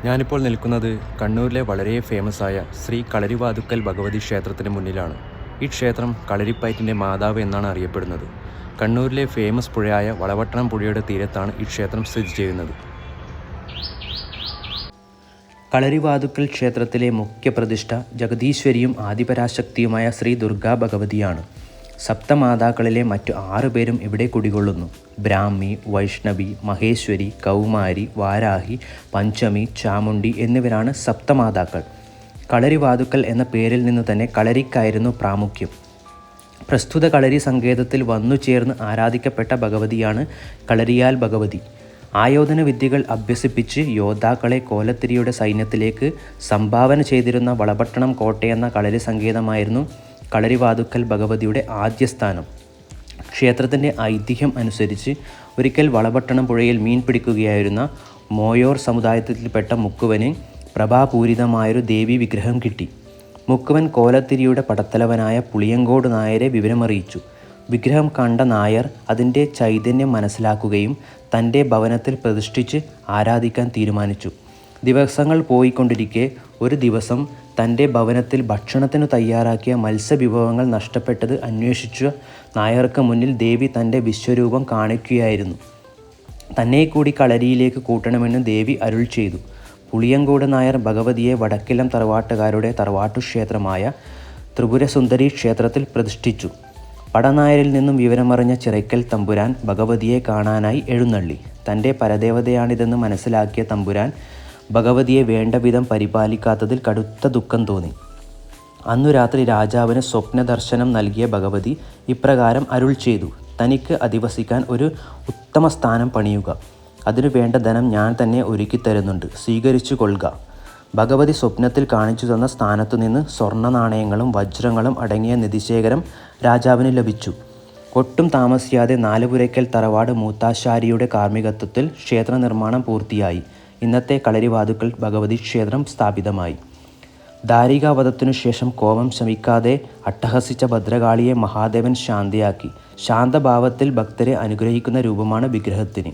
ഞാനിപ്പോൾ നിൽക്കുന്നത് കണ്ണൂരിലെ വളരെ ഫേമസായ ശ്രീ കളരിവാതുക്കൽ ഭഗവതി ക്ഷേത്രത്തിന് മുന്നിലാണ്. ഈ ക്ഷേത്രം കളരിപ്പയറ്റിൻ്റെ മാതാവ് എന്നാണ് അറിയപ്പെടുന്നത്. കണ്ണൂരിലെ ഫേമസ് പുഴയായ വളപട്ടണം പുഴയുടെ തീരത്താണ് ഈ ക്ഷേത്രം സ്ഥിതി ചെയ്യുന്നത്. കളരിവാതുക്കൽ ക്ഷേത്രത്തിലെ മുഖ്യപ്രതിഷ്ഠ ജഗദീശ്വരിയും ആദിപരാശക്തിയുമായ ശ്രീ ദുർഗാ ഭഗവതിയാണ്. സപ്തമാതാക്കളിലെ മറ്റു 6 പേരും ഇവിടെ കുടികൊള്ളുന്നു. ബ്രാഹ്മി, വൈഷ്ണവി, മഹേശ്വരി, കൗമാരി, വാരാഹി, പഞ്ചമി, ചാമുണ്ഡി എന്നിവരാണ് സപ്തമാതാക്കൾ. കളരിവാതുക്കൽ എന്ന പേരിൽ നിന്നു തന്നെ കളരിക്കായിരുന്നു പ്രാമുഖ്യം. പ്രസ്തുത കളരി സങ്കേതത്തിൽ വന്നുചേർന്ന് ആരാധിക്കപ്പെട്ട ഭഗവതിയാണ് കളരിയാൽ ഭഗവതി. ആയോധന വിദ്യകൾ അഭ്യസിപ്പിച്ച് യോദ്ധാക്കളെ കോലത്തിരിയുടെ സൈന്യത്തിലേക്ക് സംഭാവന ചെയ്തിരുന്ന വളപട്ടണം കോട്ടയെന്ന കളരി സങ്കേതമായിരുന്നു കളരിവാതുക്കൽ ഭഗവതിയുടെ ആദ്യ സ്ഥാനം. ക്ഷേത്രത്തിൻ്റെ ഐതിഹ്യം അനുസരിച്ച് ഒരിക്കൽ വളപട്ടണം പുഴയിൽ മീൻ പിടിക്കുകയായിരുന്ന മോയോർ സമുദായത്തിൽപ്പെട്ട മുക്കുവന് പ്രഭാപൂരിതമായൊരു ദേവീ വിഗ്രഹം കിട്ടി. മുക്കുവൻ കോലത്തിരിയുടെ പടത്തലവനായ പുളിയങ്കോട് നായരെ വിവരമറിയിച്ചു. വിഗ്രഹം കണ്ട നായർ അതിൻ്റെ ചൈതന്യം മനസ്സിലാക്കുകയും തൻ്റെ ഭവനത്തിൽ പ്രതിഷ്ഠിച്ച് ആരാധിക്കാൻ തീരുമാനിച്ചു. ദിവസങ്ങൾ പോയിക്കൊണ്ടിരിക്കെ ഒരു ദിവസം തൻ്റെ ഭവനത്തിൽ ഭക്ഷണത്തിനു തയ്യാറാക്കിയ മത്സ്യവിഭവങ്ങൾ നഷ്ടപ്പെട്ടത് അന്വേഷിച്ച നായർക്ക് മുന്നിൽ ദേവി തൻ്റെ വിശ്വരൂപം കാണിക്കുകയായിരുന്നു. തന്നെ കൂടി കളരിയിലേക്ക് കൂട്ടണമെന്ന് ദേവി അരുൾ ചെയ്തു. പുളിയങ്കോട് നായർ ഭഗവതിയെ വടക്കിലം തറവാട്ടുകാരുടെ തറവാട്ടുക്ഷേത്രമായ ത്രിപുരസുന്ദരി ക്ഷേത്രത്തിൽ പ്രതിഷ്ഠിച്ചു. പടനായരിൽ നിന്നും വിവരമറിഞ്ഞ ചിറയ്ക്കൽ തമ്പുരാൻ ഭഗവതിയെ കാണാനായി എഴുന്നള്ളി. തൻ്റെ പരദേവതയാണിതെന്ന് മനസ്സിലാക്കിയ തമ്പുരാൻ ഭഗവതിയെ വേണ്ട വിധം പരിപാലിക്കാത്തതിൽ കടുത്ത ദുഃഖം തോന്നി. അന്നു രാത്രി രാജാവിന് സ്വപ്നദർശനം നൽകിയ ഭഗവതി ഇപ്രകാരം അരുൾ ചെയ്തു: തനിക്ക് അധിവസിക്കാൻ ഒരു ഉത്തമ സ്ഥാനം പണിയുക. അതിനു വേണ്ട ധനം ഞാൻ തന്നെ ഒരുക്കി തരുന്നുണ്ട്, സ്വീകരിച്ചു കൊള്ളുക. ഭഗവതി സ്വപ്നത്തിൽ കാണിച്ചു തന്ന സ്ഥാനത്തു നിന്ന് സ്വർണ്ണ നാണയങ്ങളും വജ്രങ്ങളും അടങ്ങിയ നിധിശേഖരം രാജാവിന് ലഭിച്ചു. ഒട്ടും താമസിയാതെ നാലുപുരയ്ക്കൽ തറവാട് മൂത്താശാരിയുടെ കാർമ്മികത്വത്തിൽ ക്ഷേത്ര നിർമ്മാണം പൂർത്തിയായി. ഇന്നത്തെ കളരിവാതുക്കൽ ഭഗവതി ക്ഷേത്രം സ്ഥാപിതമായി. ദാരികാവധത്തിനു ശേഷം കോപം ശമിക്കാതെ അട്ടഹസിച്ച ഭദ്രകാളിയെ മഹാദേവൻ ശാന്തയാക്കി. ശാന്തഭാവത്തിൽ ഭക്തരെ അനുഗ്രഹിക്കുന്ന രൂപമാണ് വിഗ്രഹത്തിന്.